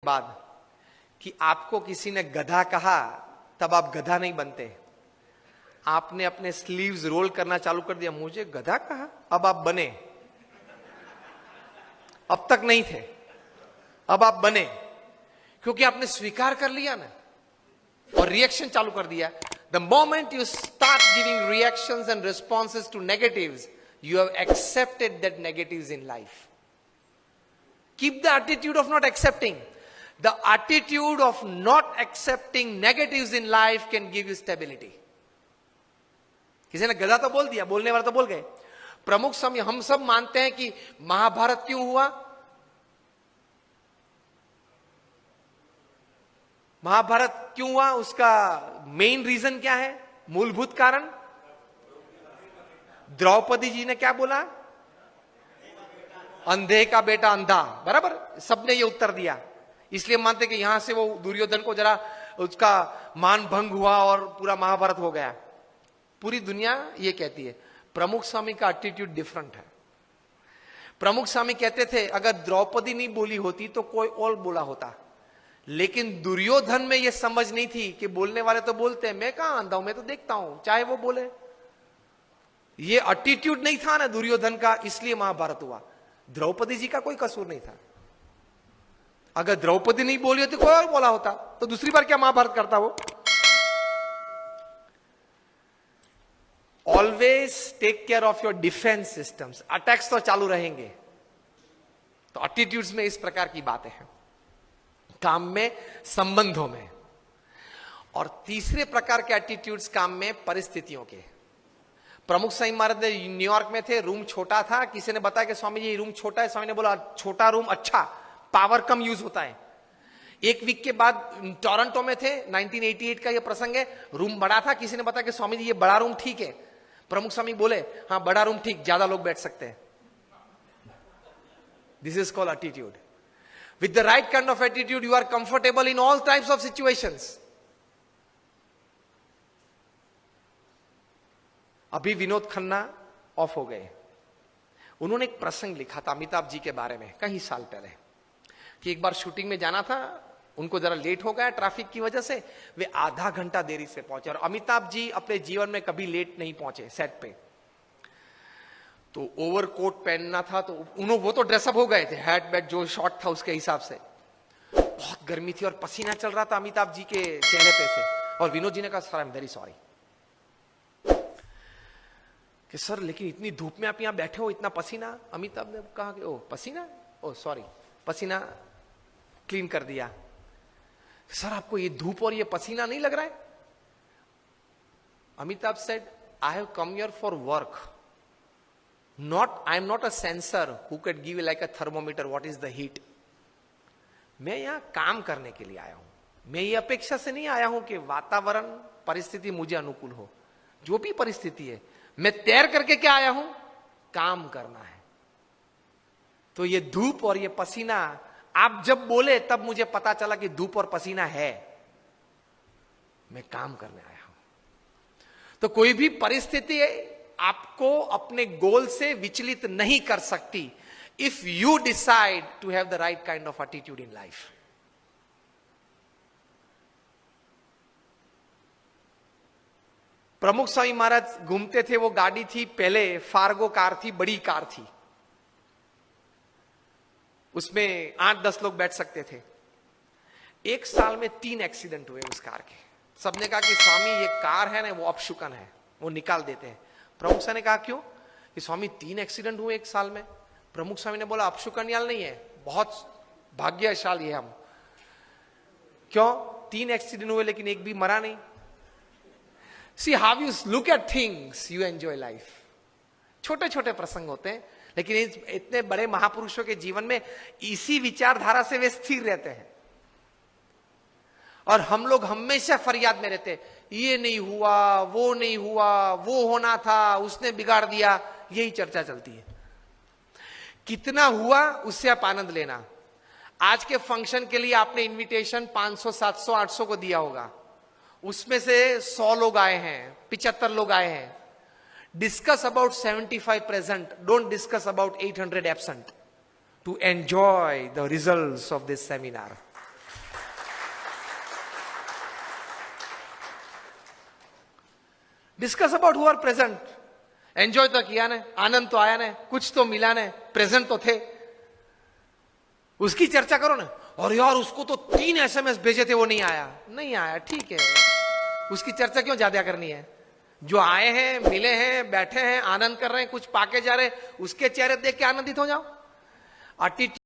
बाद कि आपको किसी ने गधा कहा तब आप गधा नहीं बनते। आपने अपने स्लीव्स रोल करना चालू कर दिया, मुझे गधा कहा, अब आप बने। अब तक नहीं थे, अब आप बने, क्योंकि आपने स्वीकार कर लिया ना और रिएक्शन चालू कर दिया। The moment you start giving reactions and responses to negatives, you have accepted that negatives in life. Keep the attitude of not accepting. The attitude of not accepting negatives in life can give you stability. किसी ने गधा तो बोल दिया, बोलने वाला तो बोल गए। प्रमुख समय हम सब मानते हैं कि महाभारत क्यों हुआ? महाभारत क्यों हुआ? उसका मेन रीजन क्या है? मूलभूत कारण द्रौपदी जी ने क्या बोला? अंधे का बेटा अंधा। बराबर, सबने ये उत्तर दिया। इसलिए मानते कि यहां से वो दुर्योधन को जरा उसका मान भंग हुआ और पूरा महाभारत हो गया। पूरी दुनिया ये कहती है। प्रमुख स्वामी का एटीट्यूड डिफरेंट है। प्रमुख स्वामी कहते थे अगर द्रौपदी नहीं बोली होती तो कोई और बोला होता, लेकिन दुर्योधन में ये समझ नहीं थी कि बोलने वाले तो बोलते हैं, मैं कहां अंधा हूं, मैं तो देखता हूं, चाहे वो बोले। ये एटीट्यूड नहीं था ना दुर्योधन का, इसलिए महाभारत हुआ। द्रौपदी जी का कोई कसूर नहीं था। अगर द्रौपदी नहीं बोली होती कोई और बोला होता तो दूसरी बार क्या महाभारत करता वो? Always take care of your defence systems. Attacks तो चालू रहेंगे। तो एटीट्यूड्स में इस प्रकार की बातें हैं, काम में, संबंधों में। और तीसरे प्रकार के एटीट्यूड्स काम में, परिस्थितियों के। प्रमुख स्वामी महाराज न्यूयॉर्क में थे, रूम छोटा था। किसी ने बताया कि स्वामी जी रूम छोटा है। स्वामी ने बोला छोटा रूम अच्छा, पावर कम यूज होता है। एक वीक के बाद टोरंटो में थे, 1988 का ये प्रसंग है। रूम बड़ा था। किसी ने बताया कि स्वामी जी ये बड़ा रूम ठीक है। प्रमुख स्वामी बोले हाँ बड़ा रूम ठीक, ज्यादा लोग बैठ सकते हैं। This is called attitude. With the right kind of attitude you are comfortable in all types of situations. अभी विनोद खन्ना ऑफ हो गए। उन्होंने एक प्रसंग लिखा था अमिताभ जी के बारे में कई साल पहले, कि एक बार शूटिंग में जाना था, उनको जरा लेट हो गया ट्रैफिक की वजह से, वे आधा घंटा देरी से पहुंचे। और अमिताभ जी अपने जीवन में कभी लेट नहीं पहुंचे सेट पे। तो ओवरकोट पहनना था, तो वो तो ड्रेसअप हो गए थे, हैट बैट जो शॉर्ट था उसके हिसाब से। बहुत गर्मी थी और पसीना चल रहा था अमिताभ जी के चेहरे पे से। और विनोद जी ने कहा sir I am very sorry कि सर लेकिन इतनी धूप में आप यहां बैठे हो, इतना पसीना। अमिताभ ने कहा कि ओ पसीना, ओ सॉरी, पसीना क्लीन कर दिया। सर आपको ये धूप और ये पसीना नहीं लग रहा है? Amitabh said I have come here for work, not I am not a sensor who can give like a thermometer what is the heat. मैं यहां काम करने के लिए आया हूं। मैं ये अपेक्षा से नहीं आया हूं कि वातावरण परिस्थिति मुझे अनुकूल हो। जो भी परिस्थिति है, मैं तैर करके क्या आया हूं? काम करना है। तो ये धूप और ये पसीना, आप जब बोले तब मुझे पता चला कि धूप और पसीना है, मैं काम करने आया हूं। तो कोई भी परिस्थिति आपको अपने गोल से विचलित नहीं कर सकती, if you decide to have the right kind of attitude in life. Pramukh Swami महाराज घूमते थे, वो गाड़ी थी पहले फार्गो कार थी, बड़ी कार थी, उसमें 8-10 लोग बैठ सकते थे। एक साल में 3 एक्सीडेंट हुए उस कार के। सबने कहा कि स्वामी ये कार है ना वो अपशुकन है, वो निकाल देते हैं। प्रमुख स्वामी ने कहा क्यों? कि स्वामी 3 एक्सीडेंट हुए एक साल में। प्रमुख स्वामी ने बोला अपशुकन याल नहीं है, बहुत भाग्यशाली है हम। क्यों? 3 एक्सीडेंट हुए लेकिन एक भी मरा नहीं। See how you look at things, you enjoy life. छोटे छोटे प्रसंग होते हैं, लेकिन इतने बड़े महापुरुषों के जीवन में इसी विचारधारा से वे स्थिर रहते हैं। और हम लोग हमेशा फरियाद में रहते, ये नहीं हुआ, वो नहीं हुआ, वो होना था, उसने बिगाड़ दिया, यही चर्चा चलती है। कितना हुआ उससे आप आनंद लेना। आज के फंक्शन के लिए आपने इनविटेशन 500, 700, 800 को दिया होगा, उसमें से 100 लोग आए हैं, 75 लोग आए हैं। Discuss about 75 present. Don't discuss about 800 absent. To enjoy the results of this seminar. Discuss about who are present. Enjoy तो किया ने, आनंद तो आया ने, कुछ तो मिला ने, प्रेजेंट तो थे, उसकी चर्चा करो ना. और यार उसको तो 3 SMS भेजे थे, वो नहीं आया. नहीं आया, ठीक है, उसकी चर्चा क्यों ज्यादा करनी है. जो आए हैं, मिले हैं, बैठे हैं, आनंद कर रहे हैं, कुछ पाके जा रहे हैं, उसके चेहरे देख के आनंदित हो जाओ.